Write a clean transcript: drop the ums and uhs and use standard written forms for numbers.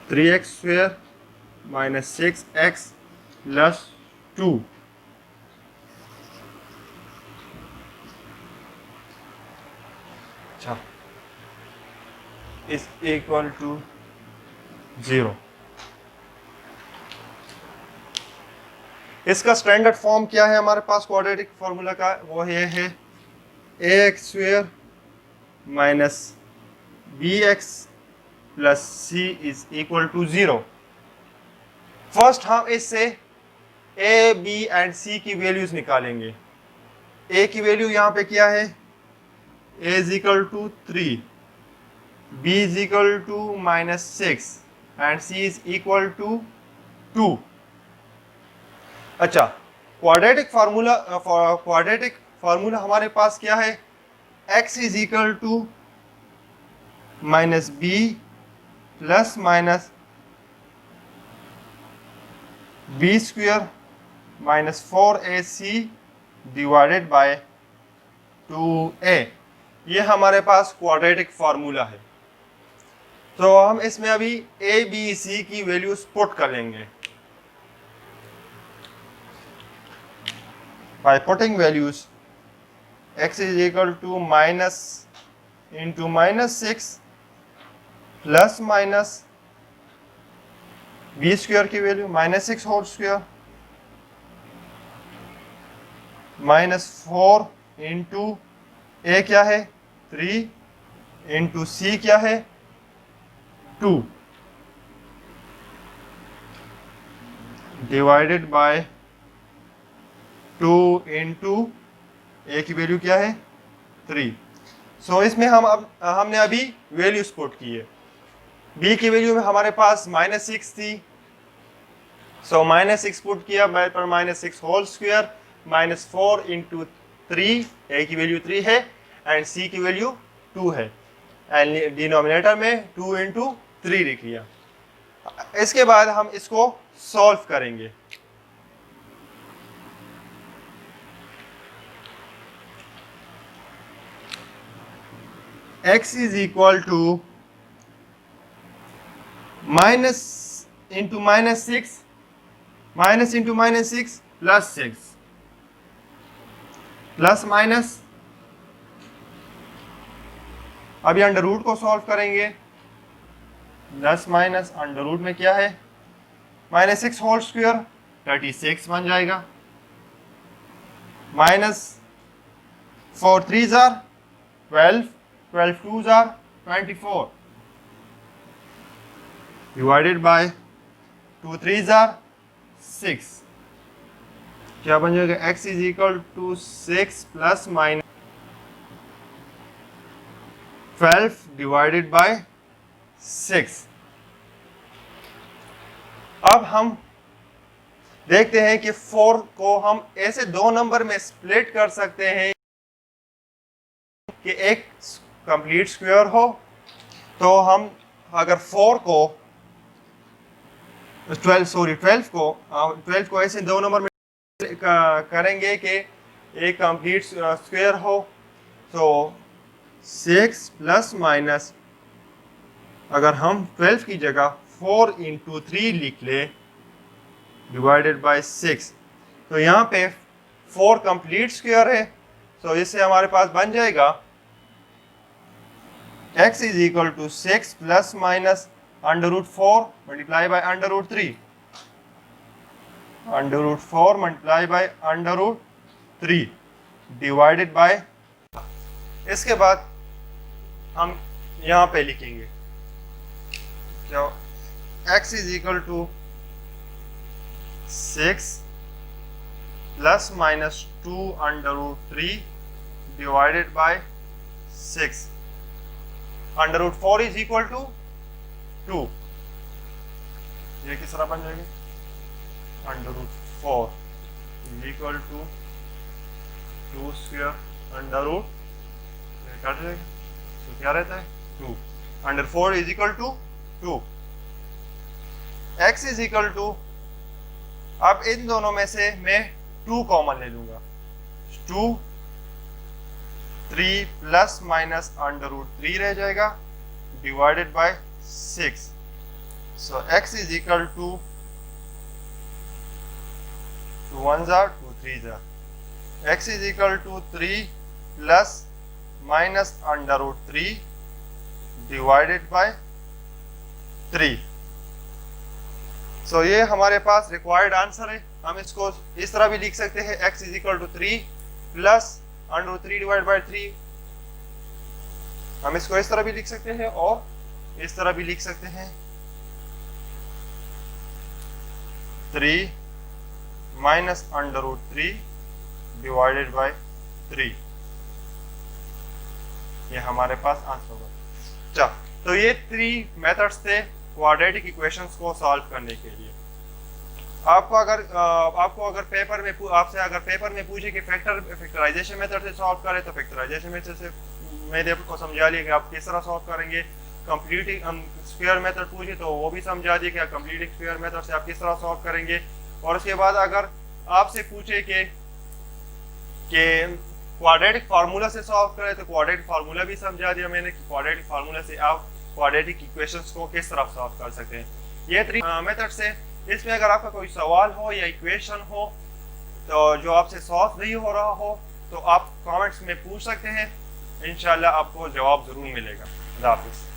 3x² minus 6x plus 2। अच्छा, is equal to 0। इसका standard form क्या है हमारे पास क्वाड्रेटिक फॉर्मूला का? वो ये है ax² minus bx plus c is equal to 0। First हम इससे a, b एंड c की वैल्यूज निकालेंगे। a की वैल्यू यहाँ पे क्या है? a is equal to 3, b is equal to minus 6 and c is equal to 2। अच्छा, क्वाड्रेटिक फार्मूला हमारे पास क्या है? x is equal to minus B plus minus B square minus 4ac divided by 2a। ये हमारे पास quadratic formula है। तो हम इसमें अभी a, b, c की वैल्यूज पुट कर लेंगे। By putting values, x is equal to minus into minus 6 plus minus b square की value minus 6 whole square minus 4 into a क्या है 3 इंटू c क्या है 2 डिवाइडेड बाय 2 इंटू ए की value क्या है 3। सो इसमें हमने अभी वैल्यूज पुट की है। बी की वैल्यू में हमारे पास माइनस 6 थी, सो माइनस 6 पुट किया पर minus 6 whole square minus 4 into 3, A की वैल्यू 3 है एंड सी की वैल्यू 2 है एंड डिनोमिनेटर में 2 इंटू 3 लिख लिया। इसके बाद हम इसको सॉल्व करेंगे। x is equal to minus into minus 6 minus into minus 6 plus 6 plus minus. अभी अंडर रूट को सॉल्व करेंगे। प्लस माइनस अंडर रूट में क्या है माइनस 6 होल स्क्वायर 36 बन जाएगा minus 4 3s are 12 12 2s are 24 divided by 2 3s are 6। क्या बन जाएगा x is equal to 6 plus minus 12 divided by 6। अब हम देखते हैं कि 4 को हम ऐसे दो नंबर में स्प्लिट कर सकते हैं कि एक कंप्लीट स्क्वायर हो। तो हम अगर 4 को 12 को ऐसे दो नंबर में करेंगे कि एक कंप्लीट स्क्वायर हो, तो 6 प्लस माइनस अगर हम 12 की जगह 4 इंटू 3 लिख ले डिवाइडेड बाय 6, तो यहाँ पे 4 कंप्लीट स्क्वायर है, तो इससे हमारे पास बन जाएगा x is equal to 6 plus minus under root 4 multiply by under root 3 under root 4 multiply by under root 3 divided by। इसके बाद हम यहाँ पे लिखेंगे क्या x is equal to 6 plus minus 2 under root 3 divided by 6 under root 4 is equal to 2। ये किस तरह बन जाएगा under root 4 is equal to 2 square under root cut जाएगा, तो क्या रहता है 2 under 4 is equal to 2। x is equal to, अब इन दोनों में से मैं 2 कॉमन ले लूंगा, 2 3 प्लस माइनस अंडर रूट 3 रह जाएगा divided by 6। So x is equal to 2 1s are 2 3s are. X is equal to 3 plus minus under root 3 divided by 3. So ये हमारे पास रिक्वायर्ड आंसर है. हम इसको इस तरह भी लिख सकते हैं, x is equal to 3 plus under root 3 divided by 3. हम इसको इस तरह भी लिख सकते हैं और इस तरह भी लिख सकते हैं. 3 minus under root 3 divided by 3. ये हमारे पास आंसर होगा. चल, तो ये 3 मेथड्स थे क्वाड्रेटिक इक्वेशंस को सॉल्व करने के लिए. आपको अगर पेपर में पूछे कि फैक्टराइजेशन मेथड से सॉल्व करें तो फैक्टराइजेशन मेथड से मैंने आपको समझा लिया कि आप किस तरह सॉल्व करेंगे. कंप्लीट स्क्वायर मेथड पूछे तो वो भी समझा दिया कि कंप्लीट स्क्वायर मेथड से आप किस तरह सॉल्व करेंगे. और उसके बाद अगर आपसे पूछे कि क्वाड्रेटिक फार्मूला से सॉल्व करें तो क्वाड्रेटिक फार्मूला भी समझा दिया मैंने कि क्वाड्रेटिक फार्मूला से आप क्वाड्रेटिक इक्वेशंस को किस तरह सॉल्व कर सकते हैं. ये 3 मेथड्स है. इसमें अगर आपका कोई सवाल हो या इक्वेशन हो तो जो आपसे सॉल्व नहीं हो रहा हो तो आप कमेंट्स में पूछ सकते हैं. इंशाल्लाह आपको जवाब ज़रूर मिलेगा. अल्लाह हाफ़िज़.